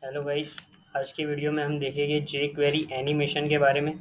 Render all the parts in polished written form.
Hello guys. आज की video में हम देखेंगे जे क्वेरी एनिमेशन के बारे में।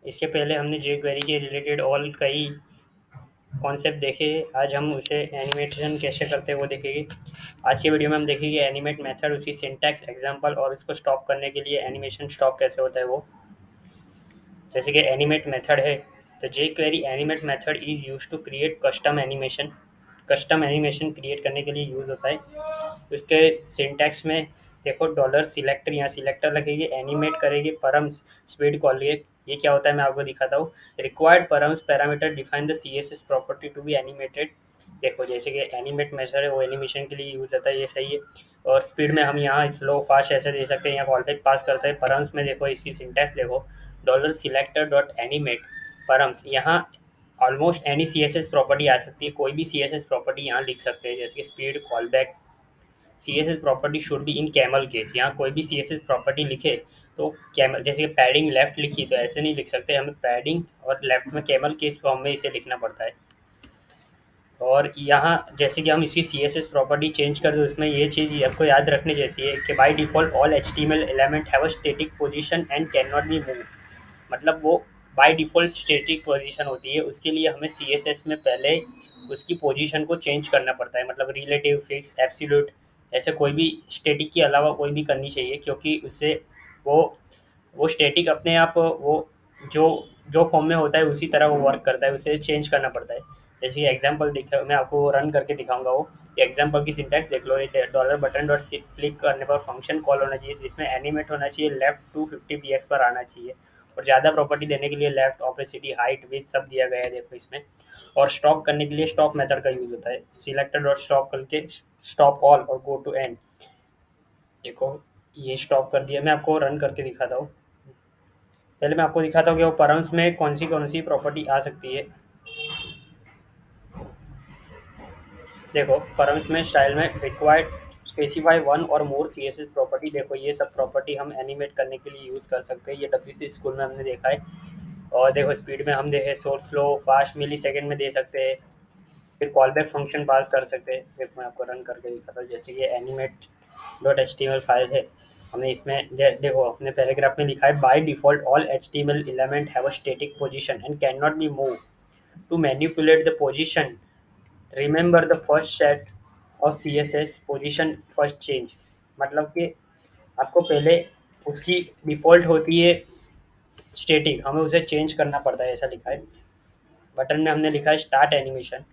इसके पहले हमने जे क्वेरी के रिलेटेड ऑल कई कॉन्सेप्ट देखे। आज हम उसे एनिमेशन कैसे करते हैं वो देखेंगे। आज की वीडियो में हम देखेंगे एनिमेट मेथड, उसकी सिंटैक्स, एग्जांपल और उसको स्टॉप करने के लिए एनिमेशन स्टॉप कैसे होता है वो। जैसे कि एनिमेट मेथड है, तो jQuery animate method is use to create custom animation. Custom animation create करने के लिए यूज़ होता है। उसके सिंटैक्स में देखो, डॉलर सिलेक्टर, यहाँ सिलेक्टर लगेगी, एनिमेट करेगी परम्स स्पीड कॉल। ये क्या होता है मैं आपको दिखाता हूँ। Required params parameter define the C S S property to be animated. देखो, जैसे कि एनिमेट मेथड है वो एनिमेशन के लिए यूज़ होता है, ये सही है। और स्पीड में हम यहाँ स्लो फास्ट ऐसे दे सकते हैं, यहाँ कॉल बैक पास करते हैं। परम्स में देखो, इसकी सिंटैक्स देखो, dollar selector dot animate params. यहाँ almost any C S S property आ सकती है, कोई भी सी एस एस प्रॉपर्टी यहाँ लिख सकते हैं, जैसे कि speed, call back. C S S property should be in camel case. यहाँ कोई भी सी एस एस प्रॉपर्टी लिखे तो कैमल, जैसे कि पैडिंग लेफ्ट लिखी तो ऐसे नहीं लिख सकते, हमें पैडिंग और लेफ्ट में कैमल केस फॉर्म में इसे लिखना पड़ता है। और यहाँ जैसे कि हम इसकी C S S property change कर दो, उसमें ये चीज़ आपको याद रखनी जैसी है कि by default all H T M L element have a static position and can not be move. मतलब वो बाय डिफ़ॉल्ट स्टैटिक पोजीशन होती है, उसके लिए हमें सीएसएस में पहले उसकी पोजीशन को चेंज करना पड़ता है। मतलब रिलेटिव, फिक्स, एब्सोल्यूट, ऐसे कोई भी स्टैटिक के अलावा कोई भी करनी चाहिए, क्योंकि उससे वो वो स्टैटिक अपने आप वो जो जो फॉर्म में होता है उसी तरह वो वर्क करता है, उसे चेंज करना पड़ता है। जैसे कि एग्जांपल दिखा, मैं आपको रन करके दिखाऊंगा वो। एग्जांपल की सिंटैक्स देख लो, डॉलर बटन डॉट क्लिक करने पर फंक्शन कॉल होना चाहिए जिसमें एनिमेट होना चाहिए, लेफ्ट 250 px पर आना चाहिए। और ज़्यादा प्रॉपर्टी देने के लिए लेफ्ट, ऑपेसिटी, हाइट, विथ सब दिया गया है देखो इसमें। और स्टॉप करने के लिए स्टॉप मेथड का यूज़ होता है, सिलेक्टर डॉट स्टॉप करके स्टॉप ऑल और गो टू एंड। देखो, ये स्टॉप कर दिया, मैं आपको रन करके दिखाता हूँ। पहले मैं आपको दिखाता हूँ कि वो परम्स में कौन सी प्रॉपर्टी आ सकती है। देखो, परम्स में स्टाइल में रिक्वायर्ड स्पेसिफाई वन और मोर सी एस एस प्रॉपर्टी। देखो, ये सब प्रॉपर्टी हम एनिमेट करने के लिए यूज़ कर सकते हैं, ये डब्ल्यू सी स्कूल में हमने देखा है। और देखो, स्पीड में हम देखें, सोर्स स्लो फास्ट मिली सेकेंड में दे सकते हैं। फिर कॉल बैक फंक्शन पास कर सकते हैं। देखो, मैं आपको रन करके दिखाता हूँ। जैसे ये animate dot H T M L file है, हमने इसमें देखो अपने पैराग्राफ में लिखा है, by default all H T M L element have a static position and can not be move. To manipulate the position, remember the first set of C S S position first change. मतलब कि आपको पहले उसकी default होती है static, हमें उसे change करना पड़ता है, ऐसा लिखा है। बटन में हमने लिखा है स्टार्ट एनिमेशन।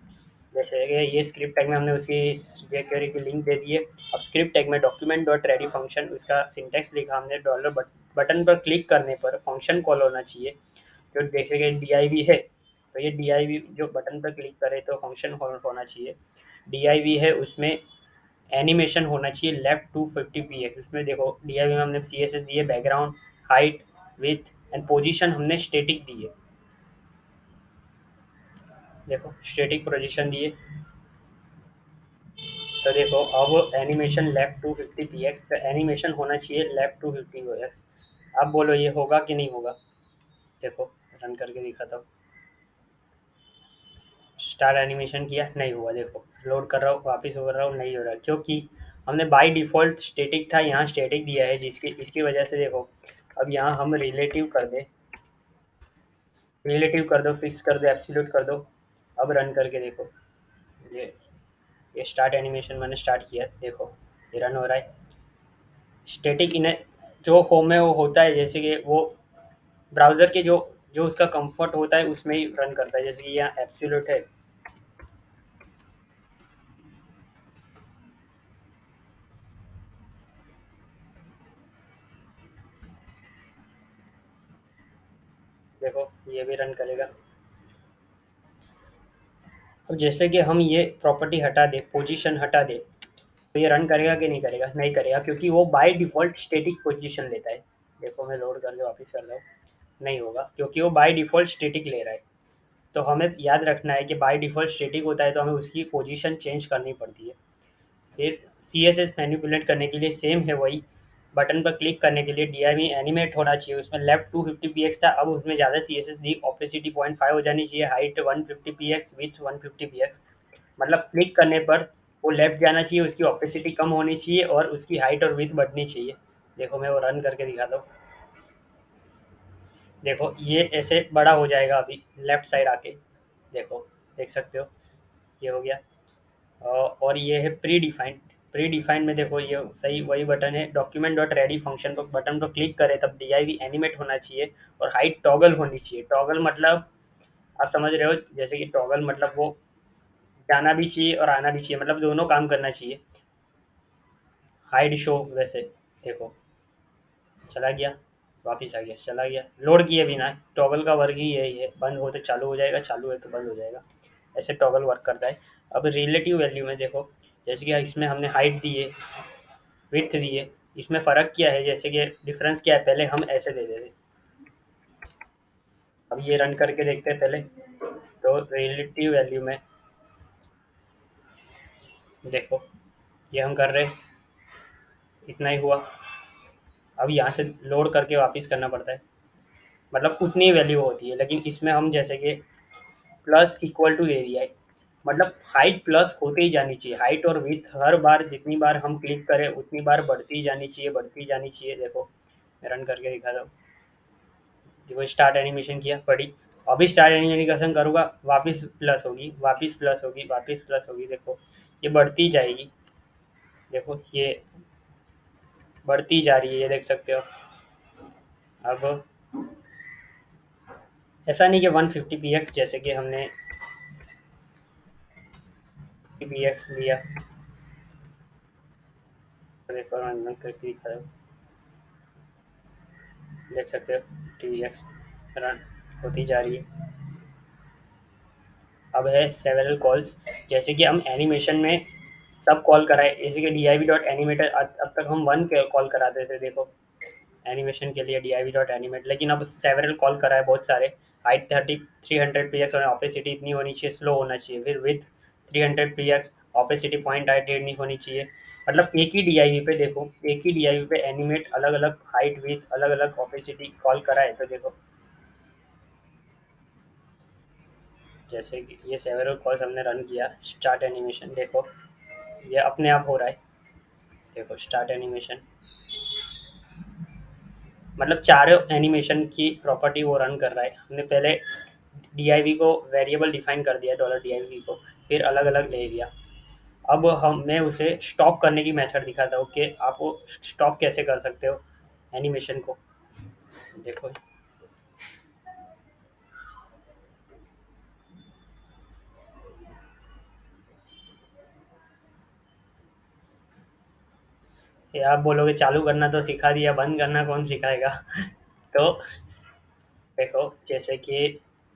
जैसे कि ये स्क्रिप्ट टैग में हमने उसकी क्वेरी की लिंक दे दी है। अब स्क्रिप्ट टैग में डॉक्यूमेंट डॉट रेडी फंक्शन, उसका सिंटेक्स लिखा हमने, डॉलर बटन पर क्लिक करने पर फंक्शन कॉल होना चाहिए जो देखेगा डी आई वी है। तो ये डी आई वी जो बटन पर क्लिक करे तो फंक्शन होना चाहिए। डी आई वी है, उसमें एनिमेशन होना चाहिए लेफ्ट 250 पी एक्स। उसमें देखो, डी आई वी में हमने सी एस एस दी है, background, height, with and position हमने स्टेटिक दी है। देखो, स्टेटिक पोजिशन दी है। तो देखो, अब एनिमेशन लेफ्ट 250 पी एक्स, तो एनिमेशन होना चाहिए लेफ्ट 250 पी एक्स। अब बोलो ये होगा कि नहीं होगा। देखो, रन करके दिखाता हूँ। स्टार एनिमेशन किया, नहीं हुआ। देखो, लोड कर रहा हूँ, वापस हो रहा हूँ, नहीं हो रहा, क्योंकि हमने बाय डिफ़ॉल्ट स्टैटिक था, यहाँ स्टैटिक दिया है, जिसकी इसकी वजह से देखो। अब यहाँ हम रिलेटिव कर दे, रिलेटिव कर दो, फिक्स कर दो, एब्सोल्यूट कर दो। अब रन करके देखो, ये ये स्टार्ट एनिमेशन मैंने स्टार्ट किया, देखो ये रन हो रहा है। स्टैटिक इन जो होम में वो होता है, जैसे कि वो ब्राउज़र के जो जो उसका कंफर्ट होता है उसमें ही रन करता है, जैसे कि यहाँ एब्सोल्यूट है। देखो, ये भी रन करेगा। अब जैसे कि हम ये प्रॉपर्टी हटा दे, पोजीशन हटा दे, तो ये रन करेगा कि नहीं करेगा? नहीं करेगा, क्योंकि वो बाय डिफ़ॉल्ट स्टैटिक पोजीशन लेता है। देखो, मैं लोड करके वापस कर रहा हूँ, नहीं होगा, क्योंकि वो बाय डिफ़ॉल्ट स्टैटिक ले रहा है। तो हमें याद रखना है कि बाय डिफ़ॉल्ट स्टैटिक होता है तो हमें उसकी पोजीशन चेंज करनी पड़ती है। फिर सी एस एस मैनिपुलेट करने के लिए सेम है वही। बटन पर क्लिक करने के लिए डी आई वी एनिमेट होना चाहिए, उसमें लेफ्ट 250 पी एक्स था, अब उसमें ज़्यादा सी एस एस दी, ऑपेसिटी 0.5 हो जानी चाहिए, हाइट 150 px, विथ 150 px। मतलब क्लिक करने पर वो लेफ्ट जाना चाहिए, उसकी ऑपेसिटी कम होनी चाहिए और उसकी हाइट और विड्थ बढ़नी चाहिए। देखो मैं वो रन करके दिखाता हूँ। देखो ये ऐसे बड़ा हो जाएगा अभी लेफ्ट साइड आके। देखो देख सकते हो ये हो गया। और ये है प्री डिफाइंड। प्री डिफाइंड में देखो ये सही वही बटन है, डॉक्यूमेंट डॉट रेडी फंक्शन पर बटन पर क्लिक करें तब DIV एनिमेट होना चाहिए और हाइट टॉगल होनी चाहिए। टॉगल मतलब आप समझ रहे हो, जैसे कि टॉगल मतलब वो जाना भी चाहिए और आना भी चाहिए, मतलब दोनों काम करना चाहिए। हाइड शो वैसे देखो चला गया, वापिस आ गया, चला गया, लोड किए बिना। टॉगल का वर्क ही यही है, बंद हो तो चालू हो जाएगा, चालू है तो बंद हो जाएगा। ऐसे टॉगल वर्क करता है। अब रिलेटिव वैल्यू में देखो, जैसे कि इसमें हमने हाइट दी है, विड्थ दी है, इसमें फ़र्क क्या है, जैसे कि डिफरेंस क्या है, पहले हम ऐसे दे देते। अब ये रन करके देखते हैं पहले। तो रिलेटिव वैल्यू में देखो ये हम कर रहे हैं, इतना ही हुआ। अब यहाँ से लोड करके वापस करना पड़ता है, मतलब उतनी वैल्यू होती है, लेकिन इसमें हम जैसे कि प्लस इक्वल टू एरिया है, मतलब हाइट प्लस होते ही जानी चाहिए। हाइट और विड्थ हर बार जितनी बार हम क्लिक करें उतनी बार बढ़ती जानी चाहिए, बढ़ती जानी चाहिए। देखो मैं रन करके दिखा दो। देखो स्टार्ट एनिमेशन किया, पड़ी। अभी स्टार्ट एनिमेशन करूँगा, वापस प्लस होगी, वापस प्लस होगी, वापस प्लस होगी। देखो ये बढ़ती जाएगी। देखो ये बढ़ती जा रही है, ये देख सकते हो। अब ऐसा नहीं कि 150 px जैसे कि हमने px लिया। देखो रन करके दिखा दो, देख सकते हो 2x रन होती जा रही है। अब है सेवरल कॉल्स, जैसे कि हम एनिमेशन में सब कॉल कराए, जैसे कि DIV डॉट एनिमेटर। अब तक हम वन कॉल कराते थे देखो एनिमेशन के लिए DIV डॉट एनिमेट, लेकिन अब सेवरल कॉल कराए बहुत सारे। हाइट 300 px और ऑपेसिटी इतनी होनी चाहिए, स्लो होना चाहिए। फिर विथ 300 px, ऑपेसिटी 0.8 नहीं होनी चाहिए। मतलब एक ही DIV पे देखो, एक ही DIV पे एनिमेट अलग अलग हाइट विथ अलग अलग ऑपेसिटी कॉल कराए। तो देखो जैसे कि ये सेवरल कॉल्स हमने रन किया, स्टार्ट एनिमेशन देखो ये अपने आप हो रहा है। देखो स्टार्ट एनिमेशन, मतलब चारों एनिमेशन की प्रॉपर्टी वो रन कर रहा है। हमने पहले DIV को वेरिएबल डिफाइन कर दिया, $DIV को, फिर अलग अलग ले लिया। अब हम मैं उसे स्टॉप करने की मेथड दिखाता हूँ कि आप वो स्टॉप कैसे कर सकते हो एनिमेशन को। देखो ये आप बोलोगे चालू करना तो सिखा दिया, बंद करना कौन सिखाएगा। तो देखो जैसे कि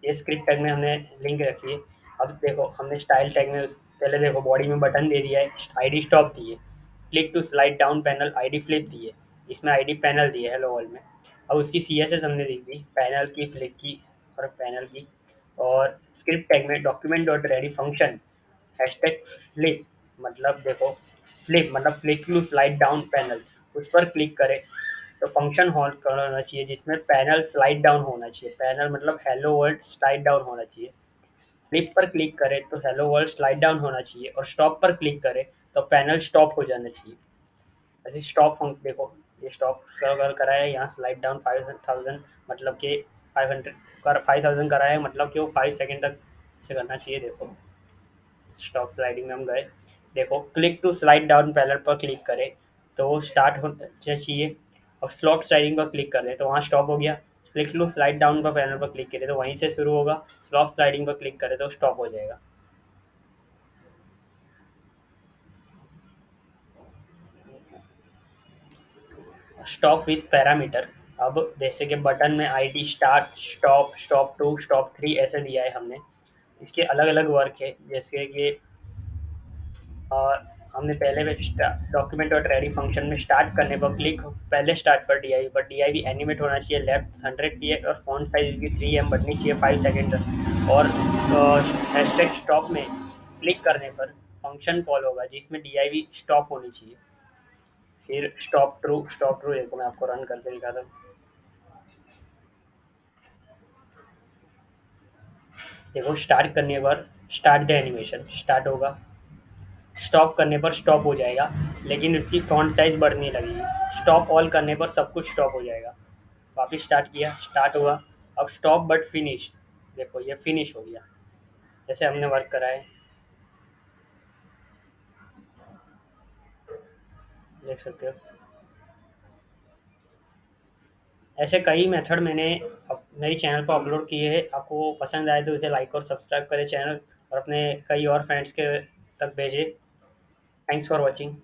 ये स्क्रिप्ट टैग में हमने लिंक रखी है। अब देखो हमने स्टाइल टैग में पहले देखो बॉडी में बटन दे दिया है, ID स्टॉप दी है, click to slide down panel ID flip दी है, इसमें ID पैनल दी है हेलो वर्ल्ड में। अब उसकी CSS हमने दी थी पैनल की, फ्लिप की और पैनल की। और स्क्रिप्ट टैग में document dot ready function hashtag flip, मतलब देखो फ्लिप मतलब click to slide down panel, उस पर क्लिक करें तो फंक्शन हॉल होना चाहिए जिसमें पैनल स्लाइड डाउन होना चाहिए। पैनल मतलब हेलो वर्ल्ड स्लाइड डाउन होना चाहिए। फ्लिप पर क्लिक करें तो हेलो वर्ल्ड स्लाइड डाउन होना चाहिए और स्टॉप पर क्लिक करें तो पैनल स्टॉप हो जाना चाहिए। ऐसे स्टॉप फंक्शन देखो, ये स्टॉप अगर करा है यहाँ स्लाइड डाउन 5000, मतलब कि 500 कर 5000 करा है, मतलब कि वो 5 सेकेंड तक से करना चाहिए। देखो स्टॉप स्लाइडिंग में हम गए। देखो click to slide down panel पर क्लिक करें तो वो स्टार्ट होना चाहिए। अब स्लॉप स्लाइडिंग पर क्लिक कर दें तो वहाँ स्टॉप हो गया। क्लिक टू स्लाइड डाउन पर पैनल पर क्लिक करें तो वहीं से शुरू होगा। स्लॉप स्लाइडिंग पर क्लिक करें तो स्टॉप हो जाएगा। स्टॉप विथ पैरामीटर, अब जैसे कि बटन में ID start, stop, stop two, stop three ऐसे दिया है हमने। इसके अलग अलग वर्क है, जैसे कि और हमने पहले में डॉक्यूमेंट और रेडी फंक्शन में स्टार्ट करने पर क्लिक, पहले स्टार्ट पर DIV पर DIV एनिमेट होना चाहिए लेफ्ट 100 px और फॉन्ट साइज की 3M बढ़नी चाहिए 5 सेकेंड तक। और हैशटैग स्टॉप में क्लिक करने पर फंक्शन कॉल होगा जिसमें DIV स्टॉप होनी चाहिए। फिर स्टॉप ट्रू देखो मैं आपको रन करके दिखाता हूँ। देखो स्टार्ट करने पर स्टार्ट द एनिमेशन स्टार्ट होगा। स्टॉप करने पर स्टॉप हो जाएगा, लेकिन उसकी फ़ॉन्ट साइज़ बढ़ने लगेगी। स्टॉप ऑल करने पर सब कुछ स्टॉप हो जाएगा। वापिस स्टार्ट किया, स्टार्ट हुआ। अब स्टॉप बट फिनिश, देखो ये फिनिश हो गया। जैसे हमने वर्क करा है, देख सकते हो। ऐसे कई मेथड मैंने मेरे चैनल पर अपलोड किए हैं। आपको पसंद आए तो उसे लाइक और सब्सक्राइब करें चैनल, और अपने कई और फ्रेंड्स के तक भेजें। Thanks for watching.